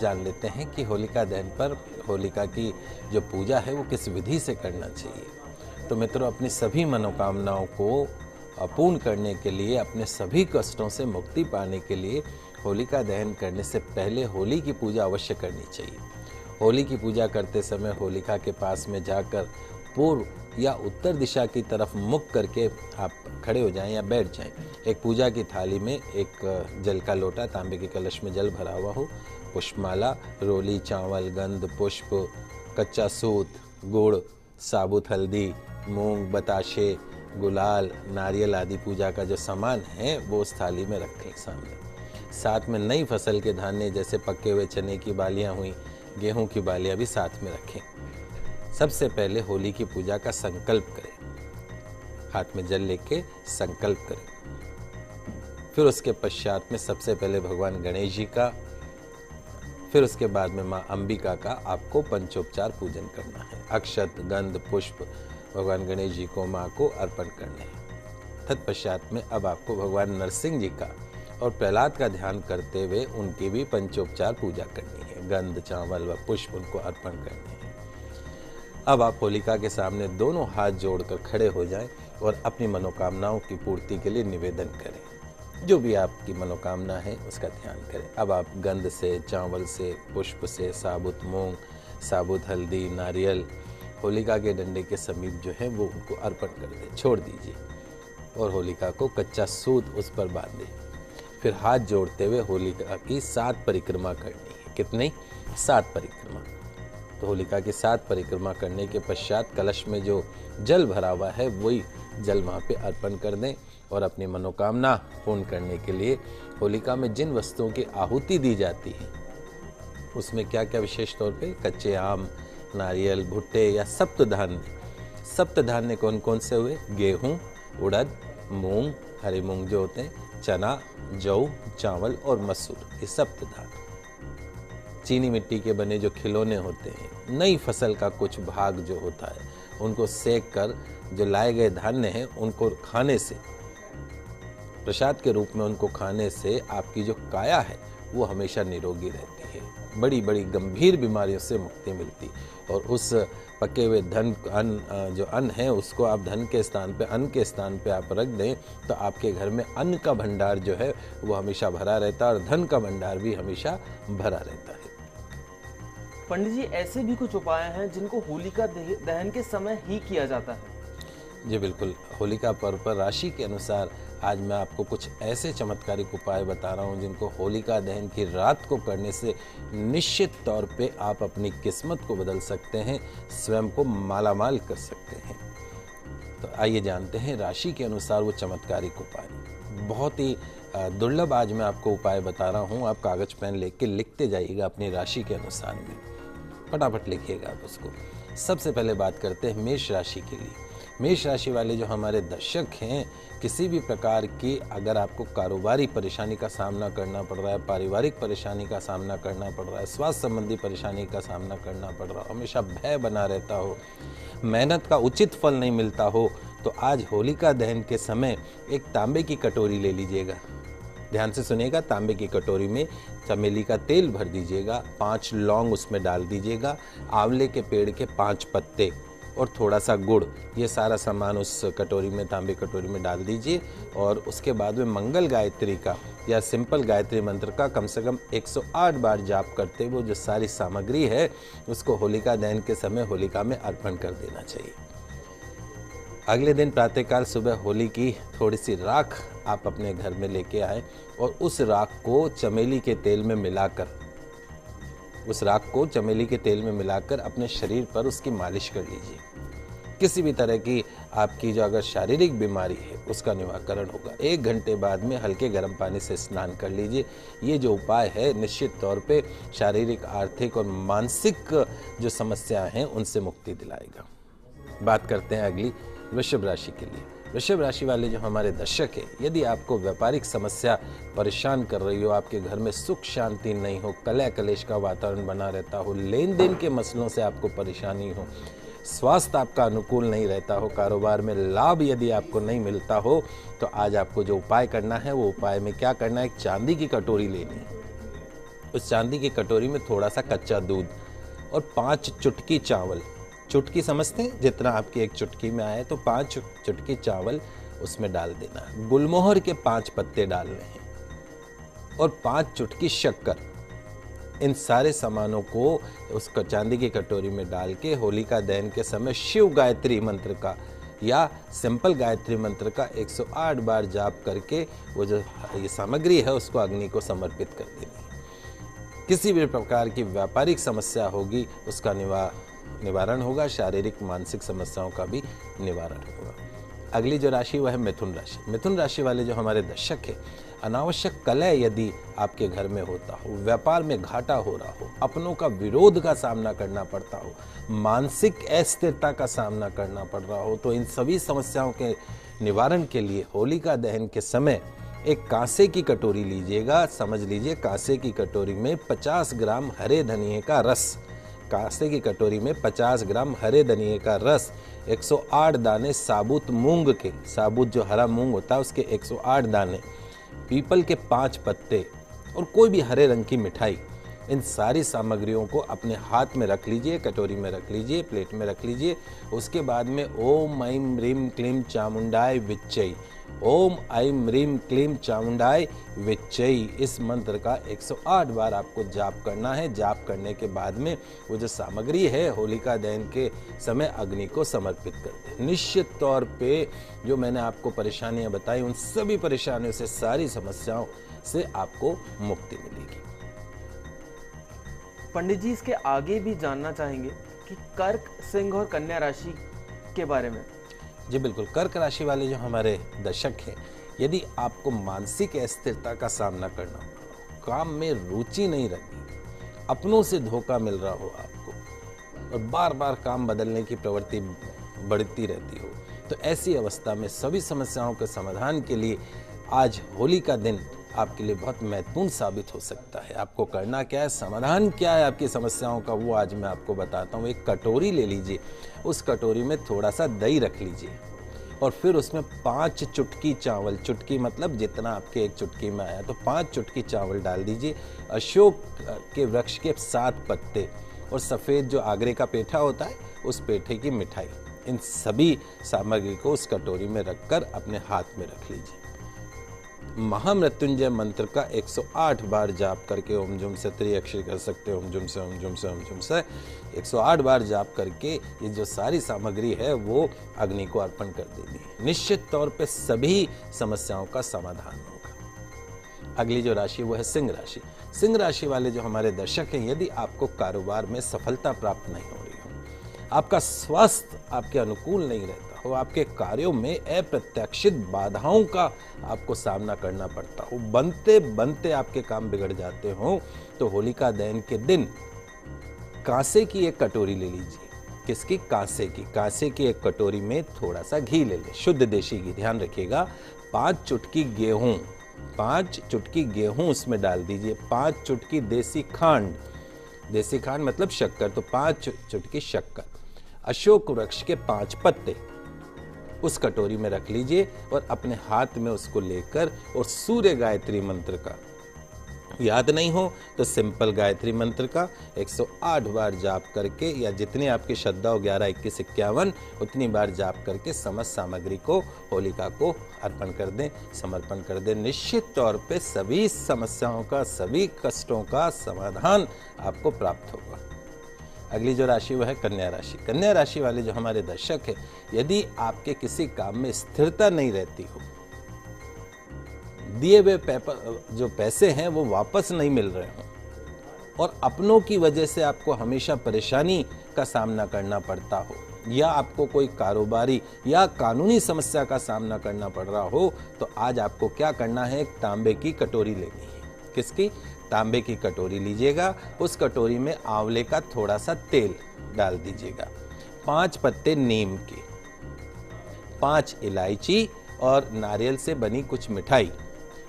जान लेते हैं कि होलिका दहन पर होलिका की जो पूजा है वो किस विधि से करना चाहिए। तो मित्रों, अपनी सभी मनोकामनाओं को पूर्ण करने के लिए, अपने सभी कष्टों से मुक्ति पाने के लिए होलिका दहन करने से पहले होली की पूजा अवश्य करनी चाहिए। होली की पूजा करते समय होलिका के पास में जाकर पूर्व या उत्तर दिशा की तरफ मुख करके आप खड़े हो जाएं या बैठ जाएं। एक पूजा की थाली में एक जल का लोटा, तांबे के कलश में जल भरा हुआ हो, पुष्पमाला, रोली, चावल, गंध, पुष्प, कच्चा सूत, गुड़, साबुत हल्दी, मूंग, बताशे, गुलाल, नारियल आदि पूजा का जो सामान है वो उस थाली में रखें सामने। साथ में नई फसल के धान्य जैसे पके हुए चने की बालियां हुई, गेहूं की बालियां भी साथ में रखें। सबसे पहले होली की पूजा का संकल्प करें। हाथ में जल लेके संकल्प करें। फिर उसके पश्चात में सबसे पहले भगवान गणेश जी का, फिर उसके बाद में माँ अंबिका का आपको पंचोपचार पूजन करना है। अक्षत, गंध, पुष्प भगवान गणेश जी को, माँ को अर्पण करने हैं। तत्पश्चात में अब आपको भगवान नरसिंह जी का और प्रहलाद का ध्यान करते हुए उनकी भी पंचोपचार पूजा करनी है। गंध, चावल व पुष्प उनको अर्पण करने हैं। अब आप होलिका के सामने दोनों हाथ जोड़कर खड़े हो जाएं और अपनी मनोकामनाओं की पूर्ति के लिए निवेदन करें। जो भी आपकी मनोकामना है उसका ध्यान करें। अब आप गंध से, चावल से, पुष्प से, साबुत मूंग, साबुत हल्दी, नारियल होलिका के डंडे के समीप जो है वो उनको अर्पण कर दें, छोड़ दीजिए और होलिका को कच्चा सूत उस पर बांध दें। फिर हाथ जोड़ते हुए होलिका की 7 परिक्रमा करनी है। कितनी? 7 परिक्रमा। तो होलिका की 7 परिक्रमा करने के पश्चात कलश में जो जल भरा हुआ है वही जल वहाँ पे अर्पण कर दें और अपनी मनोकामना पूर्ण करने के लिए होलिका में जिन वस्तुओं की आहुति दी जाती है उसमें क्या क्या विशेष तौर पे कच्चे आम, नारियल, भुट्टे या सप्तधान्य। सप्तधान्य कौन कौन से हुए? गेहूं, उड़द, मूंग, हरे मूंग जो होते हैं, चना, जौ, चावल और मसूर, ये सप्तधान्य। चीनी मिट्टी के बने जो खिलौने होते हैं, नई फसल का कुछ भाग जो होता है, उनको सेक कर जो लाए गए धान्य हैं उनको खाने से, प्रसाद के रूप में उनको खाने से आपकी जो काया है वो हमेशा निरोगी रहती है। बड़ी बड़ी गंभीर बीमारियों से मुक्ति मिलती। और उस पके हुए जो अन्न है उसको आप धन के स्थान पे, अन्न के स्थान पे आप रख दें तो आपके घर में अन्न का भंडार जो है वो हमेशा भरा रहता है और धन का भंडार भी हमेशा भरा रहता है। पंडित जी, ऐसे भी कुछ उपाय हैं जिनको होलिका दहन के समय ही किया जाता है? जी बिल्कुल। होलिका पर्व पर राशि के अनुसार आज मैं आपको कुछ ऐसे चमत्कारिक उपाय बता रहा हूं जिनको होलिका दहन की रात को करने से निश्चित तौर पे आप अपनी किस्मत को बदल सकते हैं, स्वयं को मालामाल कर सकते हैं। तो आइए जानते हैं राशि के अनुसार वो चमत्कारिक उपाय। बहुत ही दुर्लभ आज मैं आपको उपाय बता रहा हूँ। आप कागज पेन लेके लिखते जाइएगा अपनी राशि के अनुसार में, फटाफट लिखिएगा आप उसको। सबसे पहले बात करते हैं मेष राशि के लिए। मेष राशि वाले जो हमारे दर्शक हैं, किसी भी प्रकार की अगर आपको कारोबारी परेशानी का सामना करना पड़ रहा है, पारिवारिक परेशानी का सामना करना पड़ रहा है, स्वास्थ्य संबंधी परेशानी का सामना करना पड़ रहा हो, हमेशा भय बना रहता हो, मेहनत का उचित फल नहीं मिलता हो, तो आज होलिका दहन के समय एक तांबे की कटोरी ले लीजिएगा। ध्यान से सुनिएगा। तांबे की कटोरी में चमेली का तेल भर दीजिएगा, 5 लौंग उसमें डाल दीजिएगा, आंवले के पेड़ के 5 पत्ते और थोड़ा सा गुड़, ये सारा सामान उस कटोरी में, तांबे कटोरी में डाल दीजिए। और उसके बाद में मंगल गायत्री का या सिंपल गायत्री मंत्र का कम से कम 108 बार जाप करते हुए जो सारी सामग्री है उसको होलिका दहन के समय होलिका में अर्पण कर देना चाहिए। अगले दिन प्रातःकाल सुबह होली की थोड़ी सी राख आप अपने घर में लेके आए और उस राख को चमेली के तेल में मिलाकर अपने शरीर पर उसकी मालिश कर लीजिए। किसी भी तरह की आपकी जो अगर शारीरिक बीमारी है उसका निवारण होगा। 1 घंटे बाद में हल्के गर्म पानी से स्नान कर लीजिए। ये जो उपाय है निश्चित तौर पे शारीरिक, आर्थिक और मानसिक जो समस्याएं हैं उनसे मुक्ति दिलाएगा। बात करते हैं अगली वृषभ राशि के लिए। वृषभ राशि वाले जो हमारे दर्शक हैं, यदि आपको व्यापारिक समस्या परेशान कर रही हो, आपके घर में सुख शांति नहीं हो, कलह कलेश का वातावरण बना रहता हो, लेन देन के मसलों से आपको परेशानी हो, स्वास्थ्य आपका अनुकूल नहीं रहता हो, कारोबार में लाभ यदि आपको नहीं मिलता हो, तो आज आपको जो उपाय करना है वो उपाय में क्या करना है, एक चांदी की कटोरी लेनी है उस चांदी की कटोरी में थोड़ा सा कच्चा दूध और 5 चुटकी चावल, चुटकी समझते हैं, जितना आपकी एक चुटकी में आए तो 5 चुटकी चावल उसमें डाल देना। गुलमोहर के 5 पत्ते डालने हैं और 5 चुटकी शक्कर। इन सारे सामानों को उस चांदी की कटोरी में डाल के होलिका दहन के समय शिव गायत्री मंत्र का या सिंपल गायत्री मंत्र का 108 बार जाप करके वो जो ये सामग्री है उसको अग्नि को समर्पित कर देनी। किसी भी प्रकार की व्यापारिक समस्या होगी उसका निवारण होगा, शारीरिक मानसिक समस्याओं का भी निवारण होगा। अगली जो राशि वह है मिथुन राशि। मिथुन राशि वाले जो हमारे दर्शक हैं, अनावश्यक कलह यदि आपके घर में होता हो, व्यापार में घाटा हो रहा हो, अपनों का विरोध का सामना करना पड़ता हो, मानसिक अस्थिरता का सामना करना पड़ रहा हो, तो इन सभी समस्याओं के निवारण के लिए होलिका दहन के समय एक कांसे की कटोरी लीजिएगा। समझ लीजिए कांसे की कटोरी में 50 ग्राम हरे धनिए का रस, कांसे की कटोरी में 50 ग्राम हरे धनिए का रस, 108 दाने साबुत मूंग के, साबुत जो हरा मूंग होता है उसके 108 दाने, पीपल के 5 पत्ते और कोई भी हरे रंग की मिठाई, इन सारी सामग्रियों को अपने हाथ में रख लीजिए, कटोरी में रख लीजिए, प्लेट में रख लीजिए। उसके बाद में ओम ऐं ह्रीं क्लीं चामुंडाय विच्चै, ओम ऐं ह्रीं क्लीं चामुंडाय विच्चै, इस मंत्र का 108 बार आपको जाप करना है। जाप करने के बाद में वो जो सामग्री है होलिका दहन के समय अग्नि को समर्पित कर दें। निश्चित तौर पे जो मैंने आपको परेशानियां बताई उन सभी परेशानियों से, सारी समस्याओं से आपको मुक्ति मिलेगी। पंडित जी इसके आगे भी जानना चाहेंगे कि कर्क, सिंह और कन्या राशि के बारे में। जी बिल्कुल। कर्क राशि वाले जो हमारे दर्शक हैं, यदि आपको मानसिक अस्थिरता का सामना करना पड़ रहा हो, काम में रुचि नहीं रहती, अपनों से धोखा मिल रहा हो आपको और बार बार काम बदलने की प्रवृत्ति बढ़ती रहती हो, तो ऐसी अवस्था में सभी समस्याओं के समाधान के लिए आज होली का दिन आपके लिए बहुत महत्वपूर्ण साबित हो सकता है। आपको करना क्या है, समाधान क्या है आपकी समस्याओं का, वो आज मैं आपको बताता हूँ। एक कटोरी ले लीजिए, उस कटोरी में थोड़ा सा दही रख लीजिए और फिर उसमें 5 चुटकी चावल, चुटकी मतलब जितना आपके एक चुटकी में आया, तो 5 चुटकी चावल डाल दीजिए। अशोक के वृक्ष के 7 पत्ते और सफ़ेद जो आगरे का पेठा होता है उस पेठे की मिठाई, इन सभी सामग्री को उस कटोरी में रखकर अपने हाथ में रख लीजिए। महामृत्युंजय मंत्र का 108 बार जाप करके, ओम जुम से त्रिअक्षरी कर सकते हैं, ओम जुम से, ओम जुम से, ओम जुम से 108 बार जाप करके ये जो सारी सामग्री है वो अग्नि को अर्पण कर देनी है। निश्चित तौर पे सभी समस्याओं का समाधान होगा। अगली जो राशि वो है सिंह राशि। सिंह राशि वाले जो हमारे दर्शक हैं, यदि आपको कारोबार में सफलता प्राप्त नहीं हो रही हो, आपका स्वास्थ्य आपके अनुकूल नहीं रहता हो, आपके कार्यों में अप्रत्याशित बाधाओं का आपको सामना करना पड़ता हो, बनते बनते आपके काम बिगड़ जाते हो, तो होलिका दहन के दिन कांसे की एक कटोरी ले लीजिए। किसकी? कांसे की। कांसे की एक कटोरी में थोड़ा सा घी ले लें, शुद्ध देशी घी, ध्यान रखिएगा। 5 चुटकी गेहूं, 5 चुटकी गेहूं उसमें डाल दीजिए। 5 चुटकी देसी खांड, देसी खांड मतलब शक्कर, तो 5 चुटकी शक्कर। अशोक वृक्ष के 5 पत्ते उस कटोरी में रख लीजिए और अपने हाथ में उसको लेकर और सूर्य गायत्री मंत्र का, याद नहीं हो तो सिंपल गायत्री मंत्र का 108 बार जाप करके, या जितनी आपकी श्रद्धा हो 11, 21, 51 उतनी बार जाप करके समस्त सामग्री को होलिका को अर्पण कर दें, समर्पण कर दें। निश्चित तौर पे सभी समस्याओं का, सभी कष्टों का समाधान आपको प्राप्त होगा। अगली जो राशि वह है कन्या राशि। कन्या राशि वाले जो हमारे दर्शक हैं, यदि आपके किसी काम में स्थिरता नहीं रहती हो, दिए हुए जो पैसे हैं वो वापस नहीं मिल रहे हो और अपनों की वजह से आपको हमेशा परेशानी का सामना करना पड़ता हो, या आपको कोई कारोबारी या कानूनी समस्या का सामना करना पड़ रहा हो, तो आज आपको क्या करना है, एक तांबे की कटोरी लेनी है। किसकी? तांबे की कटोरी लीजिएगा। उस कटोरी में आंवले का थोड़ा सा तेल डाल दीजिएगा, 5 पत्ते नीम के, 5 इलायची और नारियल से बनी कुछ मिठाई,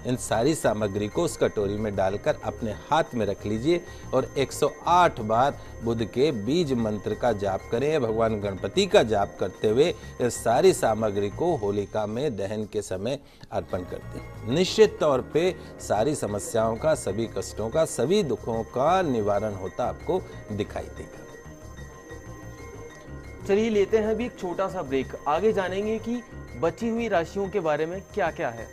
इन सारी सामग्री को उस कटोरी में डालकर अपने हाथ में रख लीजिए और 108 बार बुध के बीज मंत्र का जाप करें। भगवान गणपति का जाप करते हुए इस सारी सामग्री को होलिका में दहन के समय अर्पण करते हैं। निश्चित तौर पे सारी समस्याओं का, सभी कष्टों का, सभी दुखों का निवारण होता आपको दिखाई देगा। चलिए लेते हैं अभी एक छोटा सा ब्रेक। आगे जानेंगे कि बची हुई राशियों के बारे में क्या क्या है।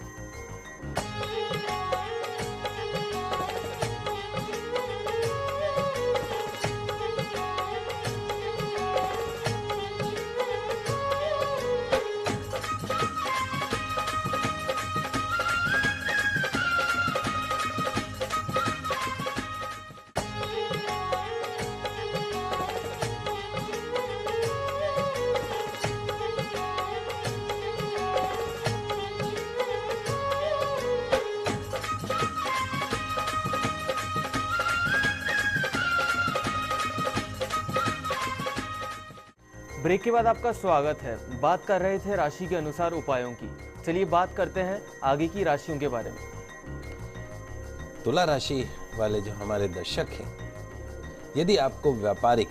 ब्रेक के बाद आपका स्वागत है। बात कर रहे थे राशि के अनुसार उपायों की। चलिए बात करते हैं आगे की राशियों के बारे में। तुला राशि वाले जो हमारे दर्शक हैं, यदि आपको व्यापारिक,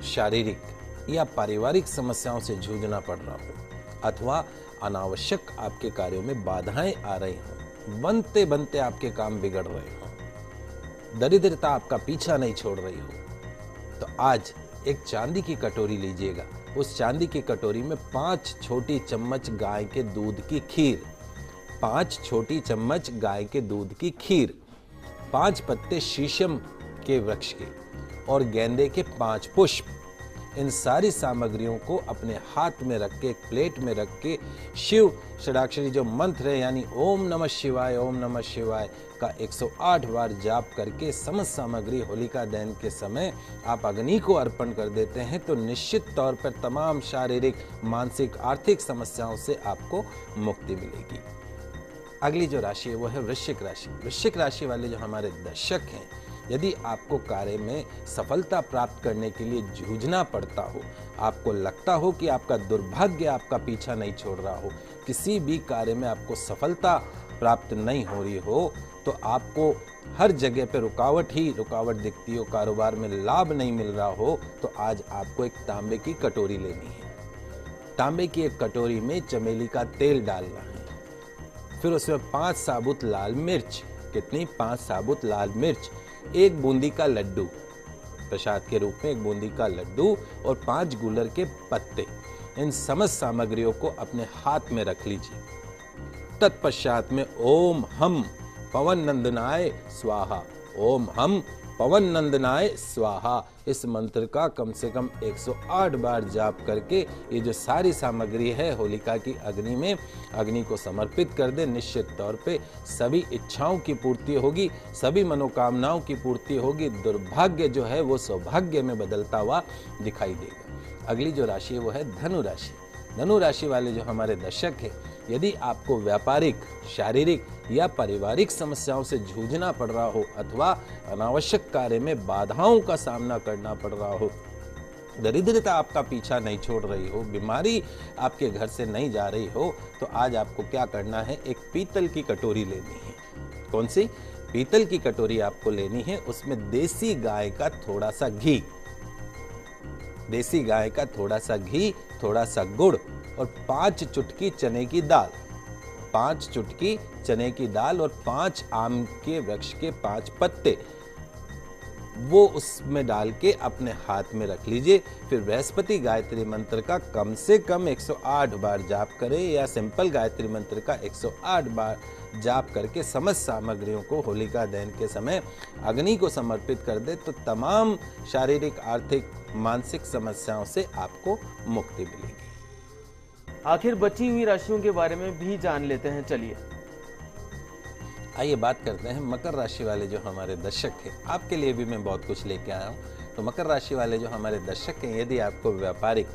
शारीरिक या पारिवारिक समस्याओं से जूझना पड़ रहा हो अथवा अनावश्यक आपके कार्यों में बाधाएं आ रही हो, बनते बनते आपके काम बिगड़ रहे हो, दरिद्रता आपका पीछा नहीं छोड़ रही हो, तो आज एक चांदी की कटोरी लीजिएगा। उस चांदी की कटोरी में 5 छोटी चम्मच गाय के दूध की खीर, 5 छोटी चम्मच गाय के दूध की खीर, 5 पत्ते शीशम के वृक्ष के और गेंदे के 5 पुष्प, इन सारी सामग्रियों को अपने हाथ में रख के, एक प्लेट में रख के शिव षडाक्षरी जो मंत्र है यानी ओम नमः शिवाय, ओम नमः शिवाय का 108 बार जाप करके समस्त सामग्री होलिका दहन के समय आप अग्नि को अर्पण कर देते हैं तो निश्चित तौर पर तमाम शारीरिक, मानसिक, आर्थिक समस्याओं से आपको मुक्ति मिलेगी। अगली जो राशि है वो है वृश्चिक राशि। वृश्चिक राशि वाले जो हमारे दर्शक हैं, यदि आपको कार्य में सफलता प्राप्त करने के लिए जूझना पड़ता हो, आपको लगता हो कि आपका दुर्भाग्य आपका पीछा नहीं छोड़ रहा हो, किसी भी कार्य में आपको सफलता प्राप्त नहीं हो रही हो, तो आपको हर जगह पे रुकावट ही रुकावट दिखती हो, कारोबार में लाभ नहीं मिल रहा हो, तो आज आपको एक तांबे की कटोरी लेनी है। तांबे की एक कटोरी में चमेली का तेल डालना है, फिर उसमें 5 साबुत लाल मिर्च, कितनी? 5 साबुत लाल मिर्च, 1 बूंदी का लड्डू, प्रसाद के रूप में 1 बूंदी का लड्डू और 5 गुलर के पत्ते, इन समस्त सामग्रियों को अपने हाथ में रख लीजिए। तत्पश्चात में ओम हम पवन नंदनाय स्वाहा, ओम हम पवन नंदनाय स्वाहा, इस मंत्र का कम से कम 108 बार जाप करके ये जो सारी सामग्री है होलिका की अग्नि में, अग्नि को समर्पित कर दे। निश्चित तौर पे सभी इच्छाओं की पूर्ति होगी, सभी मनोकामनाओं की पूर्ति होगी, दुर्भाग्य जो है वो सौभाग्य में बदलता हुआ दिखाई देगा। अगली जो राशि है वो है धनु राशि। धनु राशि वाले जो हमारे दर्शक हैं, यदि आपको व्यापारिक, शारीरिक या पारिवारिक समस्याओं से जूझना पड़ रहा हो अथवा अनावश्यक कार्य में बाधाओं का सामना करना पड़ रहा हो, दरिद्रता आपका पीछा नहीं छोड़ रही हो, बीमारी आपके घर से नहीं जा रही हो, तो आज आपको क्या करना है, एक पीतल की कटोरी लेनी है। कौन सी? पीतल की कटोरी आपको लेनी है, उसमें देसी गाय का थोड़ा सा घी, देसी गाय का थोड़ा सा घी, थोड़ा सा गुड़ और 5 चुटकी चने की दाल, 5 चुटकी चने की दाल और 5 आम के वृक्ष के 5 पत्ते, वो उसमें डाल के अपने हाथ में रख लीजिए। फिर बृहस्पति गायत्री मंत्र का कम से कम 108 बार जाप करें या सिंपल गायत्री मंत्र का 108 बार जाप करके समस्त सामग्रियों को होलिका दहन के समय अग्नि को समर्पित कर दे, तो तमाम शारीरिक, आर्थिक, मानसिक समस्याओं से आपको मुक्ति मिलेगी। आखिर बची हुई राशियों के बारे में भी जान लेते हैं। चलिए आइए बात करते हैं मकर राशि वाले जो हमारे दर्शक हैं, आपके लिए भी मैं बहुत कुछ लेके आया हूँ। तो मकर राशि वाले जो हमारे दर्शक हैं, यदि आपको व्यापारिक,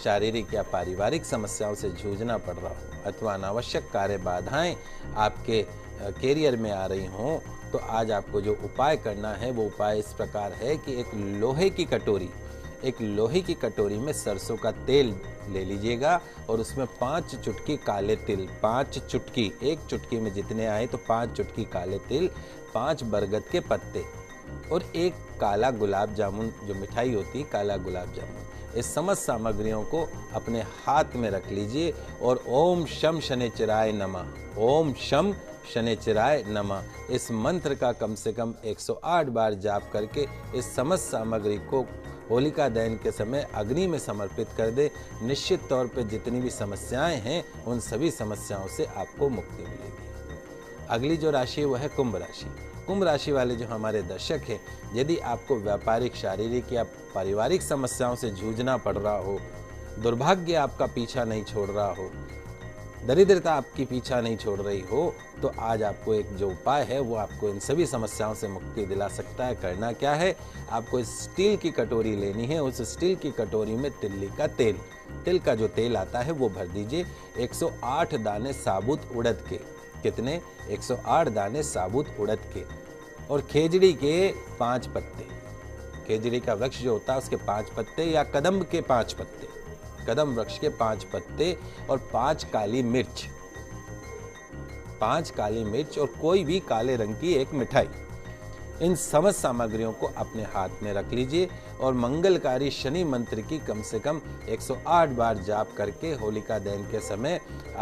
शारीरिक या पारिवारिक समस्याओं से जूझना पड़ रहा हो अथवा अनावश्यक कार्य बाधाएं आपके कैरियर में आ रही हों, तो आज आपको जो उपाय करना है वो उपाय इस प्रकार है कि एक लोहे की कटोरी, एक लोहे की कटोरी में सरसों का तेल ले लीजिएगा और उसमें 5 चुटकी काले तिल, 5 चुटकी, एक चुटकी में जितने आए तो 5 चुटकी काले तिल, 5 बरगद के पत्ते और एक काला गुलाब जामुन, जो मिठाई होती है काला गुलाब जामुन। इस समस्त सामग्रियों को अपने हाथ में रख लीजिए और ओम शम शनिचराय नमः, ओम शम शनिचराय नमः, इस मंत्र का कम से कम 108 बार जाप करके इस समस्त सामग्री को होलिका दहन के समय अग्नि में समर्पित कर दे। निश्चित तौर पे जितनी भी समस्याएं हैं उन सभी समस्याओं से आपको मुक्ति मिलेगी। अगली जो राशि है वह है कुंभ राशि। कुंभ राशि वाले जो हमारे दर्शक हैं, यदि आपको व्यापारिक, शारीरिक या पारिवारिक समस्याओं से जूझना पड़ रहा हो, दुर्भाग्य आपका पीछा नहीं छोड़ रहा हो, दरिद्रता आपकी पीछा नहीं छोड़ रही हो, तो आज आपको एक जो उपाय है वो आपको इन सभी समस्याओं से मुक्ति दिला सकता है। करना क्या है, आपको स्टील की कटोरी लेनी है। उस स्टील की कटोरी में तिल्ली का तेल, तिल का जो तेल आता है वो भर दीजिए। 108 दाने साबुत उड़द के, कितने, 108 दाने साबुत उड़द के, और खेजड़ी के 5 पत्ते, खेजड़ी का वृक्ष जो होता है उसके 5 पत्ते या कदम्ब के 5 पत्ते, कदम वृक्ष के 5 पत्ते और 5 काली मिर्च, 5 काली मिर्च और कोई भी काले रंग की एक मिठाई। इन समस्त सामग्रियों को अपने हाथ में रख लीजिए और मंगलकारी शनि मंत्र की कम से कम 108 बार जाप करके होलिका दहन के समय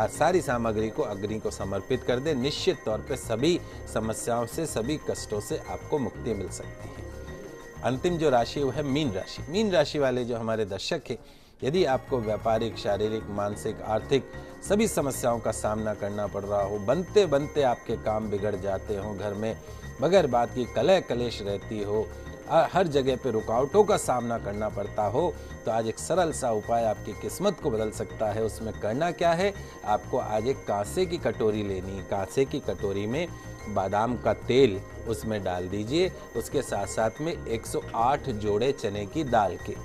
सारी सामग्री को अग्नि को समर्पित कर दे। निश्चित तौर पे सभी समस्याओं से, सभी कष्टों से आपको मुक्ति मिल सकती है। अंतिम जो राशि है वह है मीन राशि। मीन राशि वाले जो हमारे दर्शक हैं, यदि आपको व्यापारिक, शारीरिक, मानसिक, आर्थिक सभी समस्याओं का सामना करना पड़ रहा हो, बनते बनते आपके काम बिगड़ जाते हो, घर में बगैर बात की कलह कलेश रहती हो, हर जगह पे रुकावटों का सामना करना पड़ता हो, तो आज एक सरल सा उपाय आपकी किस्मत को बदल सकता है। उसमें करना क्या है, आपको आज एक कांसे की कटोरी लेनी है। कांसे की कटोरी में बादाम का तेल उसमें डाल दीजिए। उसके साथ साथ में 108 जोड़े चने की दाल के,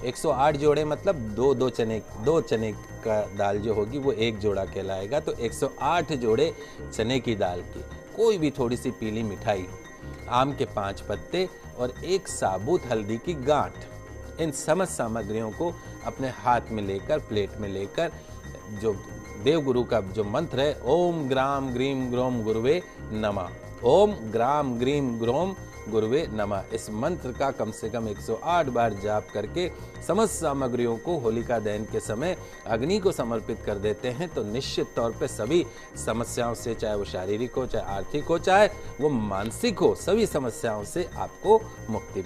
108 जोड़े मतलब दो चने का दाल जो होगी वो एक जोड़ा कहलाएगा। तो 108 जोड़े चने की दाल की, कोई भी थोड़ी सी पीली मिठाई, आम के 5 पत्ते और एक साबुत हल्दी की गांठ। इन समस्त सामग्रियों को अपने हाथ में लेकर, प्लेट में लेकर, जो देवगुरु का जो मंत्र है, ओम ग्राम ग्रीम ग्रोम गुरुवे नमः, ओम ग्राम ग्रीम ग्रोम गुरुवे नमः, इस मंत्र का कम से कम 108 बार जाप करके समस्त सामग्रियों को होलिका दहन के समय अग्नि को समर्पित कर देते हैं, तो निश्चित तौर पे सभी समस्याओं से, चाहे वो शारीरिक हो, चाहे आर्थिक हो, चाहे वो मानसिक हो, सभी समस्याओं से आपको मुक्ति